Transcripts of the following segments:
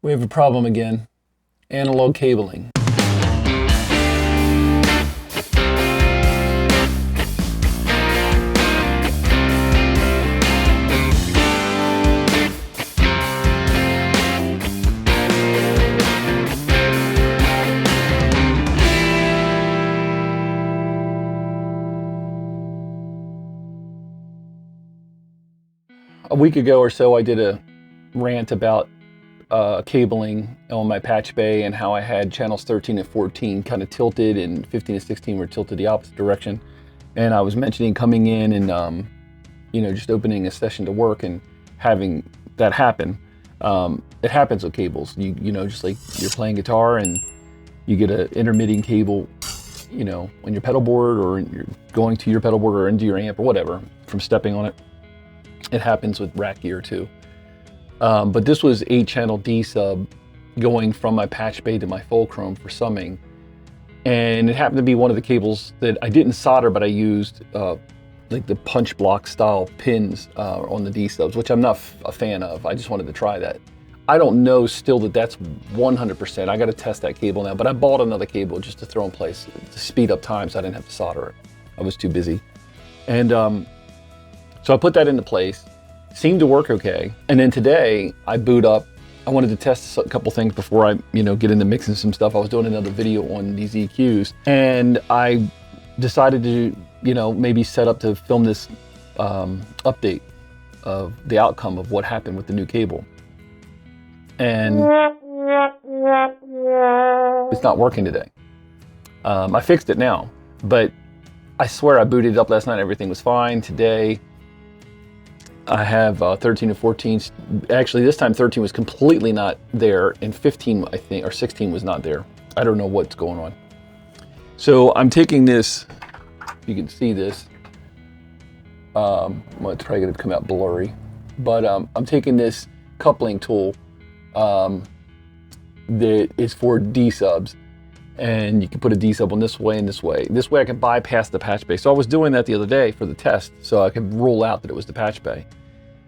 We have a problem again. Analog cabling. A week ago or so, I did a rant about cabling on my patch bay and how I had channels 13 and 14 kind of tilted and 15 and 16 were tilted the opposite direction. And I was mentioning coming in and, just opening a session to work and having that happen. It happens with cables. Just like you're playing guitar and you get an intermitting cable, on your pedal board, or you're going to your pedal board or into your amp or whatever from stepping on it. It happens with rack gear too. But this was 8-channel D sub going from my patch bay to my fulcrum for summing. And it happened to be one of the cables that I didn't solder, but I used like the punch block style pins on the D subs, which I'm not a fan of. I just wanted to try that. I don't know still that that's 100%. I got to test that cable now, but I bought another cable just to throw in place to speed up time so I didn't have to solder it. I was too busy. And so I put that into place, seemed to work okay. And then today I boot up. I wanted to test a couple things before I, get into mixing some stuff. I was doing another video on these EQs and I decided to, maybe set up to film this update of the outcome of what happened with the new cable. And it's not working today. I fixed it now, but I swear I booted it up last night. Everything was fine. Today, I have 13 and 14. Actually, this time 13 was completely not there, and 15, I think, or 16 was not there. I don't know what's going on. So I'm taking this, you can see this. Well, it's probably going to come out blurry, but I'm taking this coupling tool that is for D subs. And you can put a D sub on this way and this way. This way I can bypass the patch bay. So I was doing that the other day for the test, so I could rule out that it was the patch bay.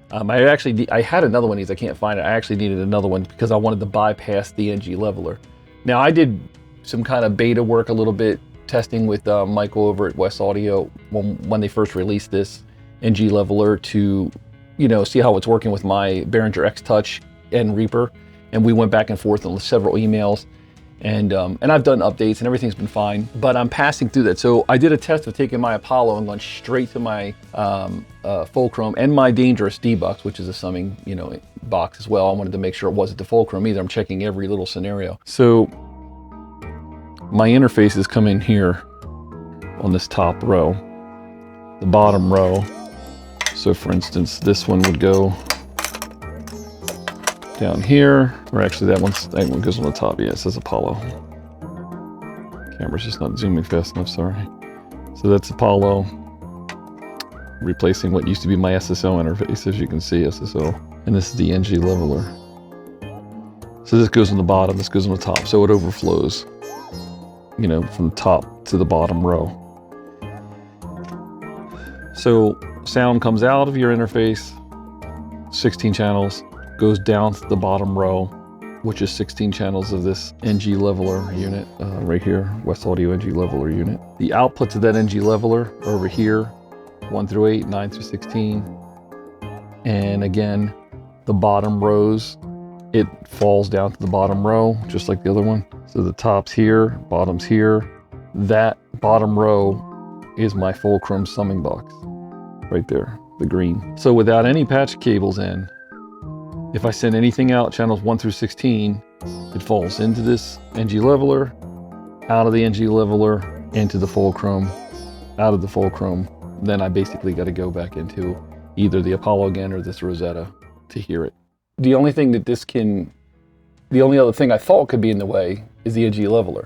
I had another one of these, I can't find it. I actually needed another one because I wanted to bypass the NG leveler. Now I did some kind of beta work a little bit, testing with Michael over at West Audio when they first released this NG leveler to, see how it's working with my Behringer X-Touch and Reaper. And we went back and forth on several emails. And I've done updates and everything's been fine, but I'm passing through that. So I did a test of taking my Apollo and going straight to my fulcrum and my dangerous D box, which is a summing, box as well. I wanted to make sure it wasn't the fulcrum either. I'm checking every little scenario. So my interface is coming here on this top row, the bottom row. So for instance, this one would go down here, or actually that one goes on the top. Yeah, it says Apollo. Camera's just not zooming fast enough, sorry. So that's Apollo, replacing what used to be my SSO interface, as you can see, SSO. And this is the NG leveler. So this goes on the bottom, this goes on the top, so it overflows, from top to the bottom row. So sound comes out of your interface, 16 channels, goes down to the bottom row, which is 16 channels of this NG leveler unit right here, West Audio NG leveler unit. The outputs of that NG leveler are over here, 1 through 8, 9 through 16. And again, the bottom rows, it falls down to the bottom row, just like the other one. So the top's here, bottom's here. That bottom row is my fulcrum summing box, right there, the green. So without any patch cables in, if I send anything out, channels 1 through 16, it falls into this NG leveler, out of the NG leveler, into the fulcrum, out of the fulcrum. Then I basically got to go back into either the Apollo again or this Rosetta to hear it. The only other thing I thought could be in the way is the NG leveler.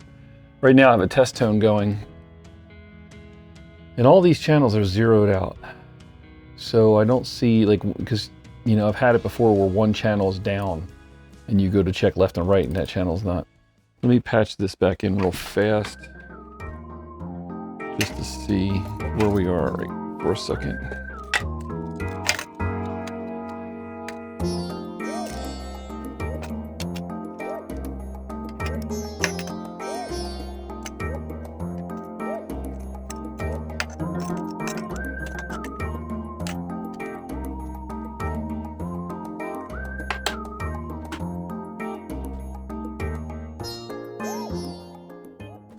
Right now I have a test tone going, and all these channels are zeroed out. So I don't see, because I've had it before where one channel is down and you go to check left and right and that channel's not. Let me patch this back in real fast just to see where we are right for a second.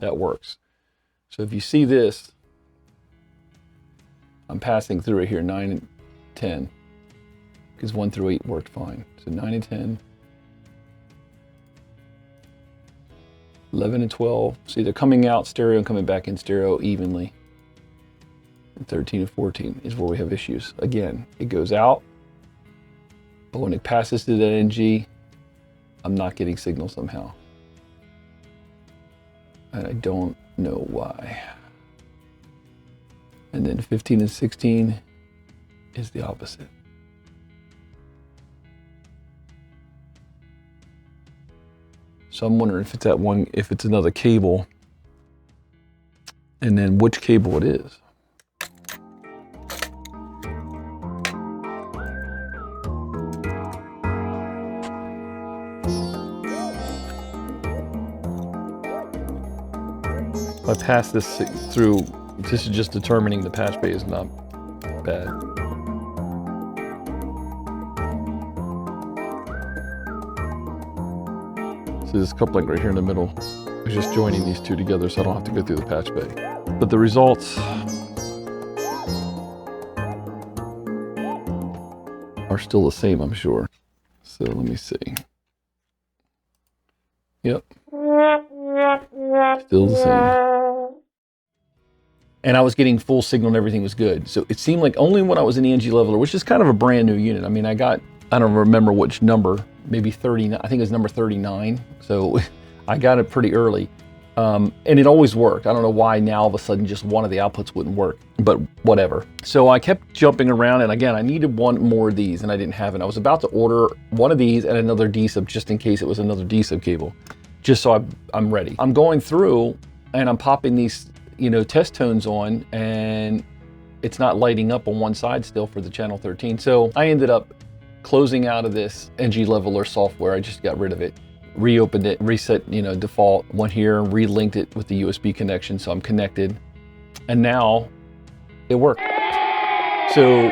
That works. So if you see this, I'm passing through it here, 9 and 10, because 1 through 8 worked fine. So 9 and 10, 11 and 12. See, they're coming out stereo and coming back in stereo evenly. And 13 and 14 is where we have issues. Again, it goes out, but when it passes to that NG, I'm not getting signal somehow. And I don't know why. And then 15 and 16 is the opposite. So I'm wondering if it's that one, if it's another cable, and then which cable it is. If I pass this through, this is just determining the patch bay is not bad. So this coupling right here in the middle is just joining these two together so I don't have to go through the patch bay. But the results are still the same, I'm sure. So let me see. Yep. Still the same. And I was getting full signal and everything was good. So it seemed like only when I was in the NG leveler, which is kind of a brand new unit. I mean, I don't remember which number, maybe 39, I think it was number 39. So I got it pretty early. And it always worked. I don't know why now all of a sudden just one of the outputs wouldn't work, but whatever. So I kept jumping around, and again, I needed one more of these and I didn't have it. I was about to order one of these and another D-sub just in case it was another D-sub cable, just so I'm ready. I'm going through and I'm popping these, test tones on, and it's not lighting up on one side still for the channel 13. So I ended up closing out of this NG leveler software. I just got rid of it, reopened it, reset, default, went here, relinked it with the USB connection. So I'm connected, and now it worked. So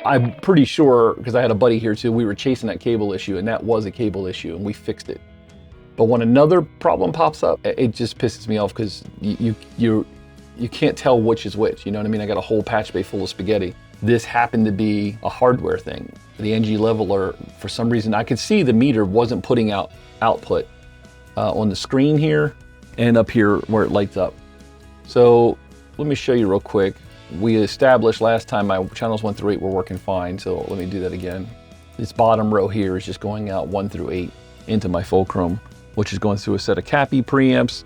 I'm pretty sure, because I had a buddy here too, we were chasing that cable issue, and that was a cable issue, and we fixed it. But when another problem pops up, it just pisses me off, because you can't tell which is which, you know what I mean? I got a whole patch bay full of spaghetti. This happened to be a hardware thing. The NG leveler, for some reason, I could see the meter wasn't putting out output on the screen here and up here where it lights up. So let me show you real quick. We established last time my channels 1 through 8 were working fine, so let me do that again. This bottom row here is just going out 1 through 8 into my fulcrum, which is going through a set of CAPI preamps,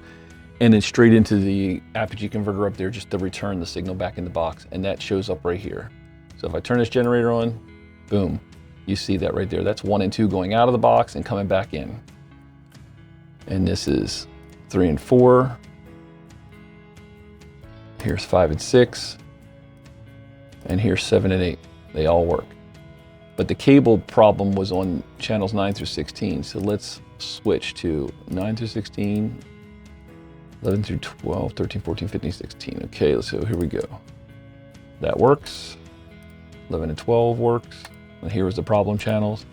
and then straight into the Apogee converter up there just to return the signal back in the box, and that shows up right here. So if I turn this generator on, boom, you see that right there. That's 1 and 2 going out of the box and coming back in. And this is 3 and 4. Here's 5 and 6. And here's 7 and 8. They all work. But the cable problem was on channels 9 through 16. So let's switch to 9 through 16, 11 through 12, 13, 14, 15, 16. Okay, so here we go. That works. 11 and 12 works. And here was the problem channels.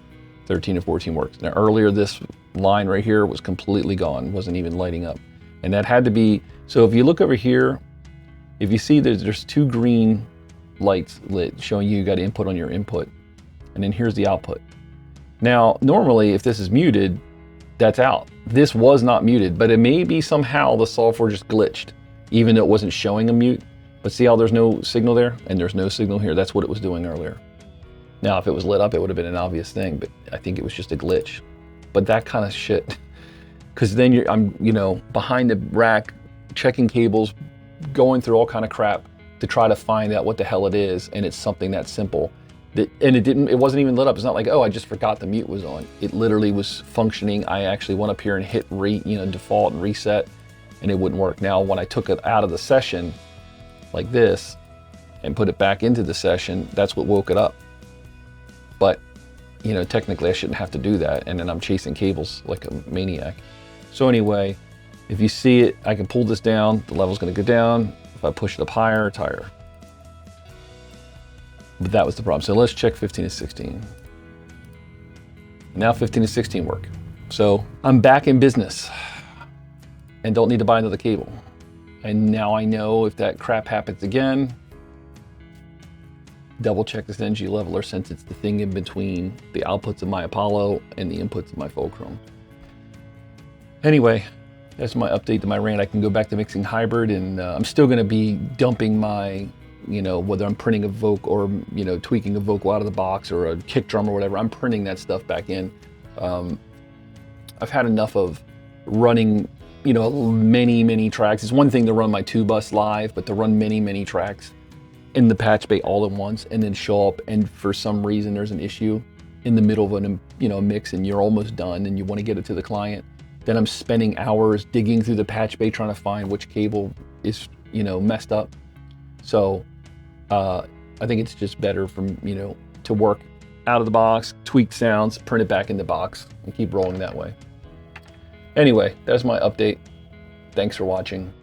13 and 14 works. Now earlier this line right here was completely gone, wasn't even lighting up. And that had to be, so if you look over here, if you see there's 2 green lights lit showing you got input on your input. And then here's the output. Now, normally if this is muted, that's out. This was not muted, but it may be somehow the software just glitched, even though it wasn't showing a mute. But see how there's no signal there and there's no signal here? That's what it was doing earlier. Now, if it was lit up, it would have been an obvious thing, but I think it was just a glitch. But that kind of shit, because then I'm behind the rack, checking cables, going through all kind of crap to try to find out what the hell it is, and it's something that simple. And it wasn't even lit up. It's not like, oh, I just forgot the mute was on. It literally was functioning. I actually went up here and hit default and reset, and it wouldn't work. Now, when I took it out of the session like this and put it back into the session, that's what woke it up. But, technically I shouldn't have to do that. And then I'm chasing cables like a maniac. So anyway, if you see it, I can pull this down, the level's gonna go down. If I push it up higher, it's higher. But that was the problem. So let's check 15 and 16. Now 15 and 16 work. So I'm back in business and don't need to buy another cable. And now I know if that crap happens again, double check this NG leveler, since it's the thing in between the outputs of my Apollo and the inputs of my Fulcrum. Anyway, that's my update to my rant. I can go back to mixing hybrid, and I'm still gonna be dumping my, whether I'm printing a Voc or, tweaking a vocal out of the box or a kick drum or whatever, I'm printing that stuff back in. I've had enough of running, many tracks. It's one thing to run my 2-bus live, but to run many tracks in the patch bay all at once and then show up and for some reason there's an issue in the middle of a mix and you're almost done and you want to get it to the client. Then I'm spending hours digging through the patch bay trying to find which cable is, messed up. So I think it's just better to work out of the box, tweak sounds, print it back in the box and keep rolling that way. Anyway, that's my update. Thanks for watching.